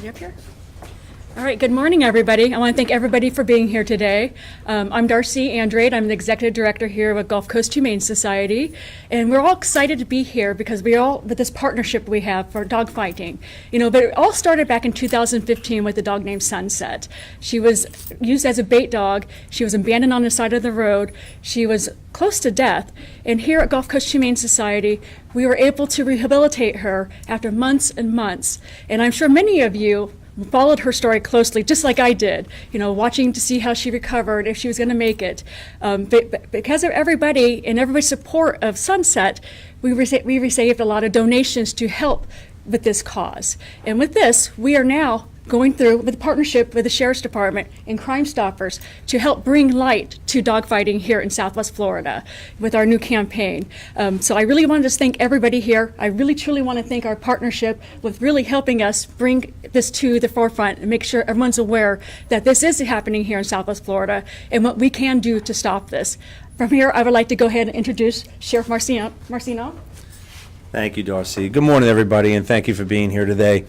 Up here? All right, good morning, everybody. I want to thank everybody for being here today. I'm Darcy Andrade. I'm the executive director here with Gulf Coast Humane Society, and we're all excited to be here because with this partnership we have for dog fighting. But it all started back in 2015 with a dog named Sunset. She was used as a bait dog. She was abandoned on the side of the road. She was close to death, and here at Gulf Coast Humane Society, we were able to rehabilitate her after months and months. And I'm sure many of you followed her story closely, just like I did, watching to see how she recovered, if she was going to make it. But because of everybody and everybody's support of Sunset, we received a lot of donations to help with this cause. And with this, we are now going through with a partnership with the Sheriff's Department and Crime Stoppers to help bring light to dogfighting here in Southwest Florida with our new campaign. So I really want to just thank everybody here. I really truly want to thank our partnership with really helping us bring this to the forefront and make sure everyone's aware that this is happening here in Southwest Florida and what we can do to stop this. From here, I would like to go ahead and introduce Sheriff Marcino. Thank you, Darcy. Good morning, everybody, and thank you for being here today.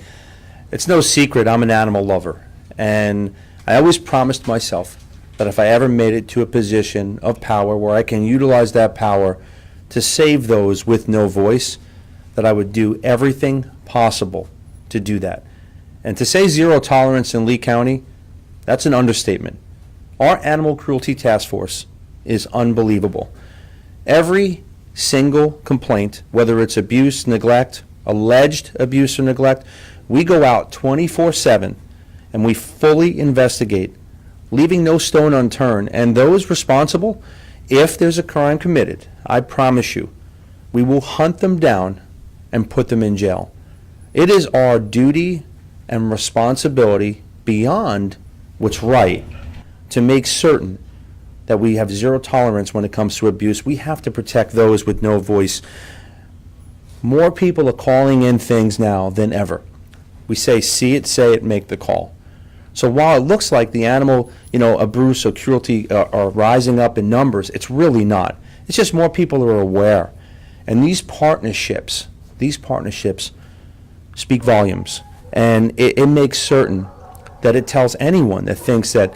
It's no secret I'm an animal lover, and I always promised myself that if I ever made it to a position of power where I can utilize that power to save those with no voice, that I would do everything possible to do that. And to say zero tolerance in Lee County, that's an understatement. Our Animal Cruelty Task Force is unbelievable. Every single complaint, whether it's abuse, neglect, alleged abuse or neglect, we go out 24/7 and we fully investigate, leaving no stone unturned. And those responsible, if there's a crime committed, I promise you, we will hunt them down and put them in jail. It is our duty and responsibility beyond what's right to make certain that we have zero tolerance when it comes to abuse. We have to protect those with no voice. More people are calling in things now than ever. We say, see it, say it, make the call. So while it looks like the animal, abuse or cruelty are rising up in numbers, it's really not. It's just more people are aware. And these partnerships speak volumes. And it makes certain that it tells anyone that thinks that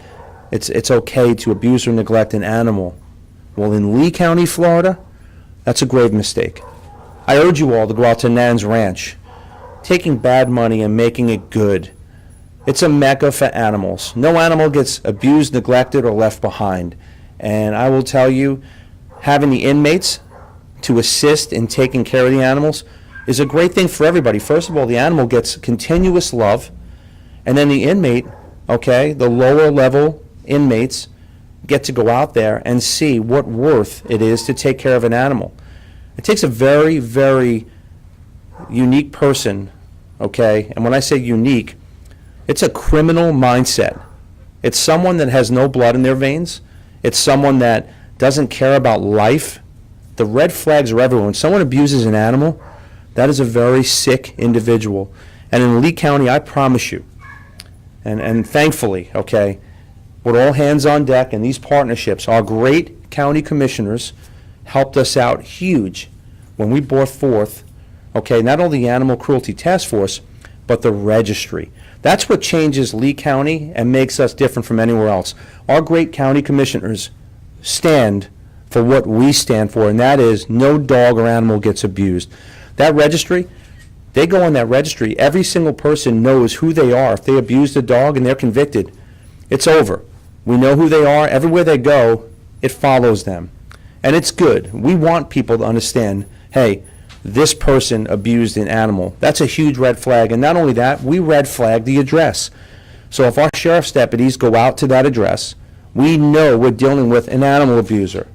it's okay to abuse or neglect an animal. Well, in Lee County, Florida, that's a grave mistake. I urge you all to go out to Nan's Ranch, taking bad money and making it good. It's a mecca for animals. No animal gets abused, neglected, or left behind. And I will tell you, having the inmates to assist in taking care of the animals is a great thing for everybody. First of all, the animal gets continuous love, and then the inmate, the lower level inmates get to go out there and see what worth it is to take care of an animal. It takes a very, very unique person, and when I say unique, it's a criminal mindset. It's someone that has no blood in their veins. It's someone that doesn't care about life. The red flags are everywhere. When someone abuses an animal, that is a very sick individual. And in Lee County, I promise you, and thankfully, with all hands on deck and these partnerships, our great county commissioners helped us out huge when we brought forth, okay, not only the Animal Cruelty Task Force, but the registry. That's what changes Lee County and makes us different from anywhere else. Our great county commissioners stand for what we stand for, and that is no dog or animal gets abused. That registry, they go on that registry, every single person knows who they are. If they abused a dog and they're convicted, it's over. We know who they are. Everywhere they go, it follows them. And it's good. We want people to understand, hey, this person abused an animal. That's a huge red flag. And not only that, we red flag the address. So if our sheriff's deputies go out to that address, we know we're dealing with an animal abuser,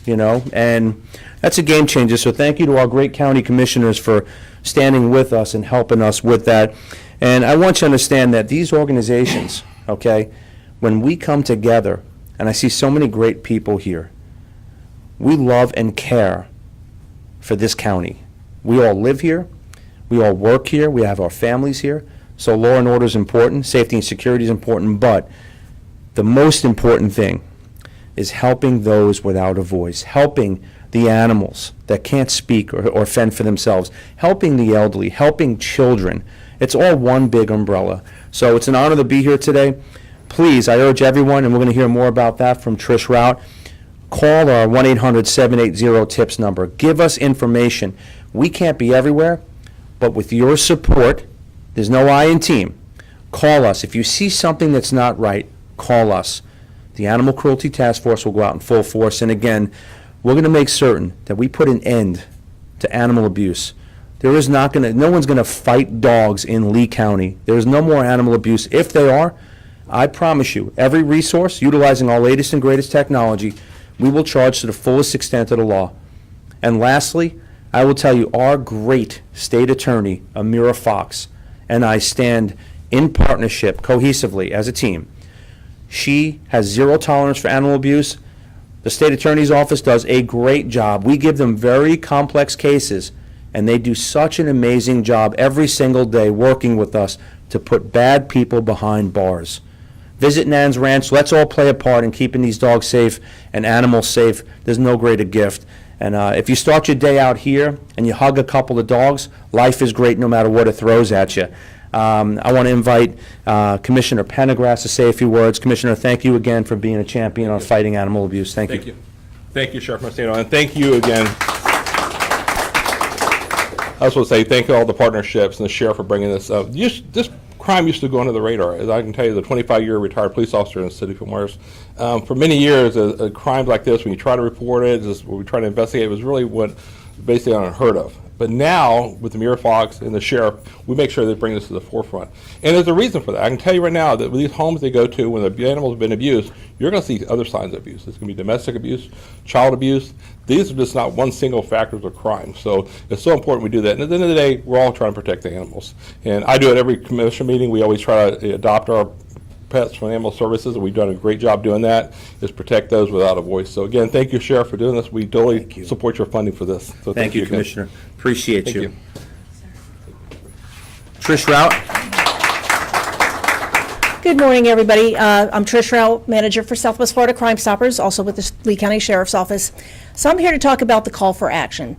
and that's a game changer. So thank you to our great county commissioners for standing with us and helping us with that. And I want you to understand that these organizations, okay, when we come together, and I see so many great people here, we love and care for this county. We all live here, we all work here, we have our families here, so law and order is important, safety and security is important, but the most important thing is helping those without a voice, helping the animals that can't speak or fend for themselves, helping the elderly, helping children. It's all one big umbrella. So it's an honor to be here today. Please, I urge everyone, and we're going to hear more about that from Trish Rout, call our 1-800-780-TIPS number. Give us information. We can't be everywhere, but with your support, there's no I in team. Call us. If you see something that's not right, call us. The Animal Cruelty Task Force will go out in full force, and again, we're going to make certain that we put an end to animal abuse. No one's going to fight dogs in Lee County. There is no more animal abuse. If they are, I promise you, every resource, utilizing our latest and greatest technology, we will charge to the fullest extent of the law. And lastly, I will tell you, our great state attorney, Amira Fox, and I stand in partnership, cohesively, as a team. She has zero tolerance for animal abuse. The state attorney's office does a great job. We give them very complex cases, and they do such an amazing job every single day working with us to put bad people behind bars. Visit Nan's Ranch. Let's all play a part in keeping these dogs safe and animals safe. There's no greater gift. And if you start your day out here and you hug a couple of dogs, life is great no matter what it throws at you. I want to invite Commissioner Pendergrass to say a few words. Commissioner, thank you again for being a champion on fighting animal abuse. Thank you. Thank you, Sheriff Mastino, and thank you again. I just want to say thank you to all the partnerships and the sheriff for bringing this up. This crime used to go under the radar. As I can tell you, as a 25-year retired police officer in the city of Fort Myers, for many years, a crime like this, when you try to report it, when we try to investigate, it was really what basically unheard of. But now, with the Amira Fox and the sheriff, we make sure they bring this to the forefront. And there's a reason for that. I can tell you right now that with these homes they go to, when the animals have been abused, you're going to see other signs of abuse. It's going to be domestic abuse, child abuse. These are just not one single factors of crime. So it's so important we do that. And at the end of the day, we're all trying to protect the animals. And I do it every commission meeting. We always try to adopt our pets from animal services, and we've done a great job doing that, is protect those without a voice. So again, thank you, Sheriff, for doing this. We totally support your funding for this. So Thank you, Commissioner. Appreciate Thank you. Trish Rout. Good morning, everybody. I'm Trish Rout, manager for Southwest Florida Crime Stoppers, also with the Lee County Sheriff's Office. So I'm here to talk about the call for action.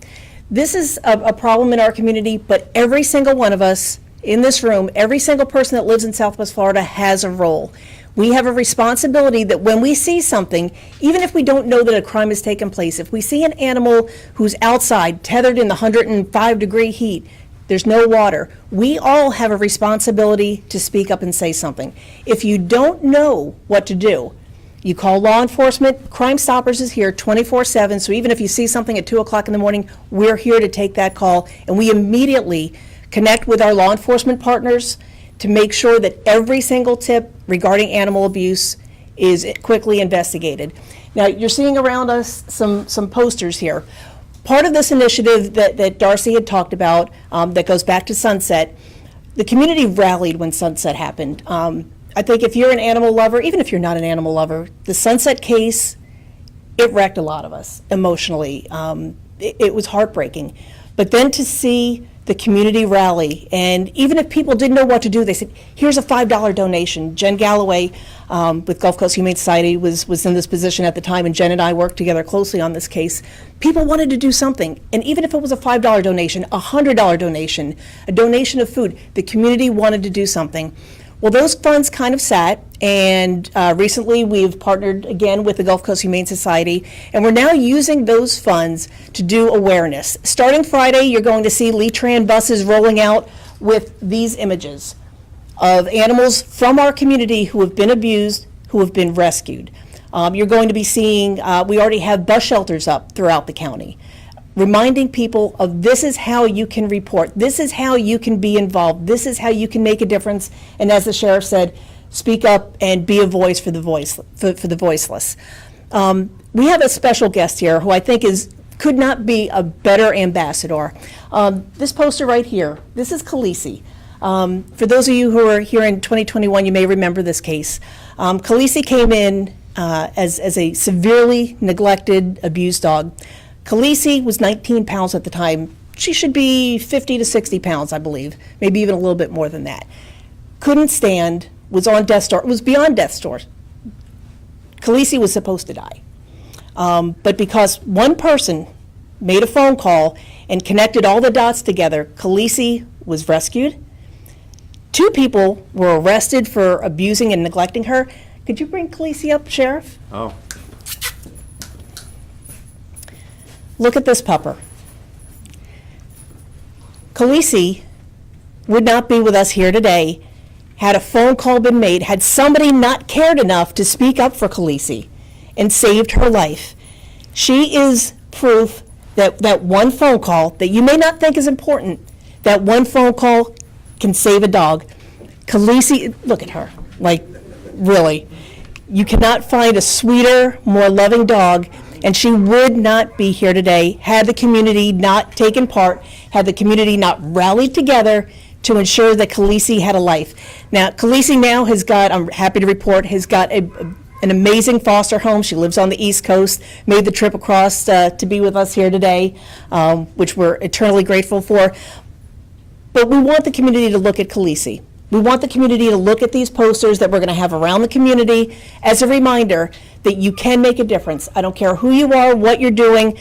This is a problem in our community, but every single one of us in this room, every single person that lives in Southwest Florida has a role. We have a responsibility that when we see something, even if we don't know that a crime has taken place, if we see an animal who's outside, tethered in the 105-degree heat, there's no water, we all have a responsibility to speak up and say something. If you don't know what to do, you call law enforcement. Crime Stoppers is here 24/7, so even if you see something at 2 o'clock in the morning, we're here to take that call, and we immediately connect with our law enforcement partners to make sure that every single tip regarding animal abuse is quickly investigated. Now, you're seeing around us some posters here. Part of this initiative that Darcy had talked about that goes back to Sunset, the community rallied when Sunset happened. I think if you're an animal lover, even if you're not an animal lover, the Sunset case, it wrecked a lot of us emotionally. It was heartbreaking. But then to see the community rally. And even if people didn't know what to do, they said, here's a $5 donation. Jen Galloway with Gulf Coast Humane Society was in this position at the time, and Jen and I worked together closely on this case. People wanted to do something. And even if it was a $5 donation, a $100 donation, a donation of food, the community wanted to do something. Well, those funds kind of sat, and recently we've partnered again with the Gulf Coast Humane Society, and we're now using those funds to do awareness. Starting Friday, you're going to see Lee Tran buses rolling out with these images of animals from our community who have been abused, who have been rescued. You're going to be seeing, we already have bus shelters up throughout the county, reminding people of this is how you can report, this is how you can be involved, this is how you can make a difference, and as the sheriff said, speak up and be a voice for the voiceless. We have a special guest here who I think could not be a better ambassador. This poster right here, this is Kisi. For those of you who are here in 2021, you may remember this case. Kisi came in as a severely neglected, abused dog. Kisi was 19 pounds at the time. She should be 50 to 60 pounds, I believe, maybe even a little bit more than that. Couldn't stand, was on death's door, was beyond death's door. Kisi was supposed to die. But because one person made a phone call and connected all the dots together, Kisi was rescued. 2 people were arrested for abusing and neglecting her. Could you bring Kisi up, Sheriff? Oh. Look at this pupper. Kisi would not be with us here today had a phone call been made, had somebody not cared enough to speak up for Kisi and saved her life. She is proof that one phone call that you may not think is important, that one phone call can save a dog. Kisi, look at her, like, really. You cannot find a sweeter, more loving dog, and she would not be here today had the community not taken part, had the community not rallied together to ensure that Kisi had a life. Now, Kisi now has got, I'm happy to report, has got an amazing foster home. She lives on the East Coast, made the trip across to be with us here today, which we're eternally grateful for. But we want the community to look at Kisi. We want the community to look at these posters that we're going to have around the community as a reminder that you can make a difference. I don't care who you are, what you're doing.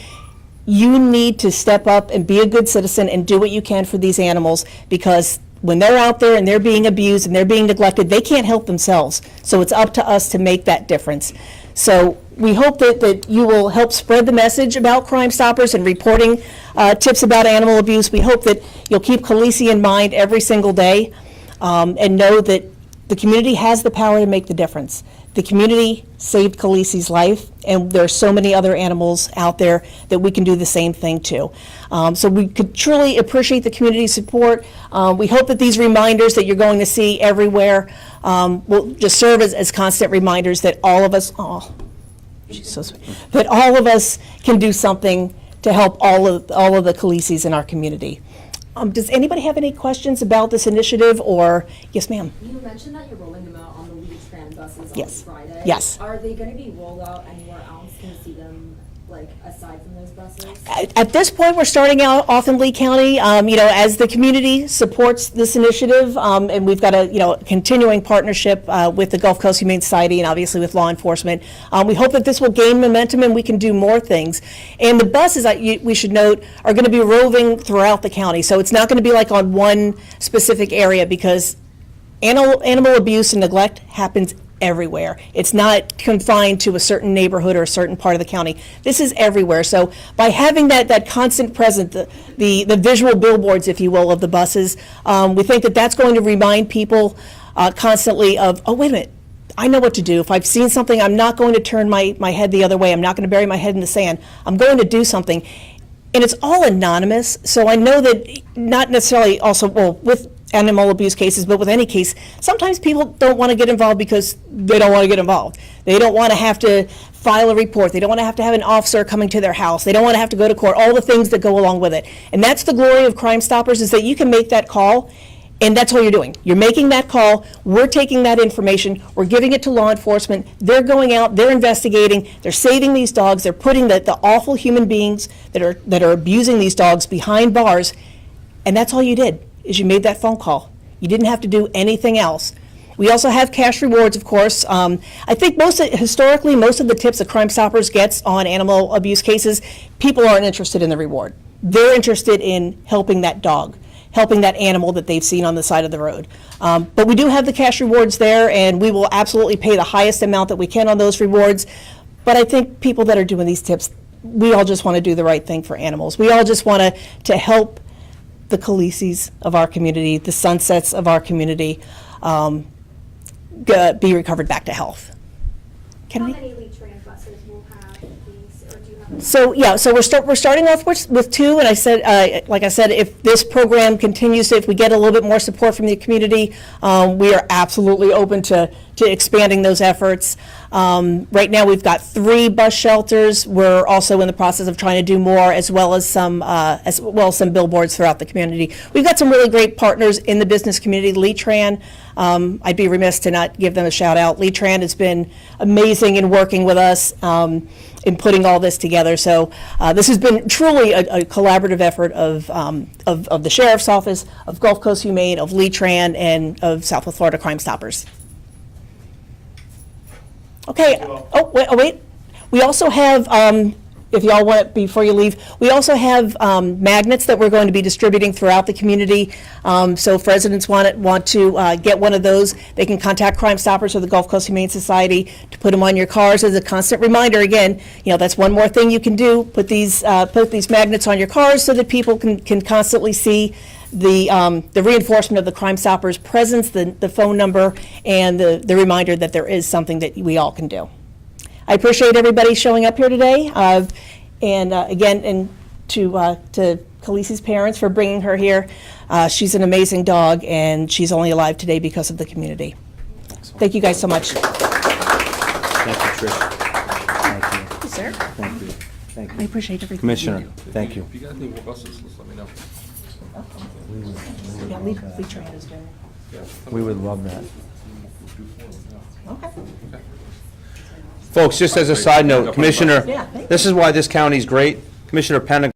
You need to step up and be a good citizen and do what you can for these animals, because when they're out there and they're being abused and they're being neglected, they can't help themselves. So it's up to us to make that difference. So we hope that you will help spread the message about Crime Stoppers and reporting tips about animal abuse. We hope that you'll keep Kisi in mind every single day. And know that the community has the power to make the difference. The community saved Kisi's life, and there are so many other animals out there that we can do the same thing to. So we could truly appreciate the community support. We hope that these reminders that you're going to see everywhere will just serve as constant reminders that all of us, she's so sweet, that all of us can do something to help all of the Kisi's in our community. Does anybody have any questions about this initiative, or, yes, ma'am? You mentioned that you're rolling them out on the Lee Tran buses Yes. on Friday. Yes. Are they going to be rolled out anywhere else? Can you see them, like, aside from those buses? At this point, we're starting out off in Lee County, as the community supports this initiative, and we've got a, continuing partnership with the Gulf Coast Humane Society and obviously with law enforcement. We hope that this will gain momentum and we can do more things. And the buses, we should note, are going to be roving throughout the county. So it's not going to be like on one specific area, because animal abuse and neglect happens everywhere. It's not confined to a certain neighborhood or a certain part of the county. This is everywhere. So by having that constant presence, the visual billboards, if you will, of the buses, we think that that's going to remind people constantly of, oh, wait a minute, I know what to do. If I've seen something, I'm not going to turn my head the other way. I'm not going to bury my head in the sand. I'm going to do something. And it's all anonymous, so I know that not necessarily also, well, with animal abuse cases, but with any case, sometimes people don't want to get involved because they don't want to get involved. They don't want to have to file a report. They don't want to have an officer coming to their house. They don't want to have to go to court, all the things that go along with it. And that's the glory of Crime Stoppers, is that you can make that call, and that's all you're doing. You're making that call, we're taking that information, we're giving it to law enforcement, they're going out, they're investigating, they're saving these dogs, they're putting the awful human beings that are abusing these dogs behind bars, And that's all you did, is you made that phone call. You didn't have to do anything else. We also have cash rewards, of course. I think historically, most of the tips that Crime Stoppers gets on animal abuse cases, people aren't interested in the reward. They're interested in helping that dog, helping that animal that they've seen on the side of the road. But we do have the cash rewards there, and we will absolutely pay the highest amount that we can on those rewards. But I think people that are doing these tips, we all just want to do the right thing for animals. We all just want to help the Kisis of our community, the Sunsets of our community, be recovered back to health. How many Lee-Tran buses will have these, or do you have? So we're starting off with 2, and I said, like I said, if this program continues, if we get a little bit more support from the community, we are absolutely open to expanding those efforts. Right now, we've got 3 bus shelters. We're also in the process of trying to do more, as well as some billboards throughout the community. We've got some really great partners in the business community. Lee-Tran, I'd be remiss to not give them a shout out. Lee-Tran has been amazing in working with us in putting all this together. So this has been truly a collaborative effort of the Sheriff's Office, of Gulf Coast Humane, of Lee-Tran, and of Southwest Florida Crime Stoppers. Okay, wait. We also have, if y'all want it before you leave, we also have magnets that we're going to be distributing throughout the community. So if residents want to get one of those, they can contact Crime Stoppers or the Gulf Coast Humane Society to put them on your cars as a constant reminder. Again, that's one more thing you can do. Put these magnets on your cars so that people can constantly see the reinforcement of the Crime Stoppers' presence, the phone number, and the reminder that there is something that we all can do. I appreciate everybody showing up here today, and again, and to Khaleesi's parents for bringing her here. She's an amazing dog, and she's only alive today because of the community. Thank you guys so much. Thank you, Trish. Thank you. Sir, Thank you. Thank I you. appreciate everything. Commissioner, thank you. If you guys need more buses, just let me know. Yeah, Lee-Tran is doing it. We would love that. Okay. Folks, just as a side note, Commissioner, Yeah, thank you. this is why this county's great. Commissioner Penna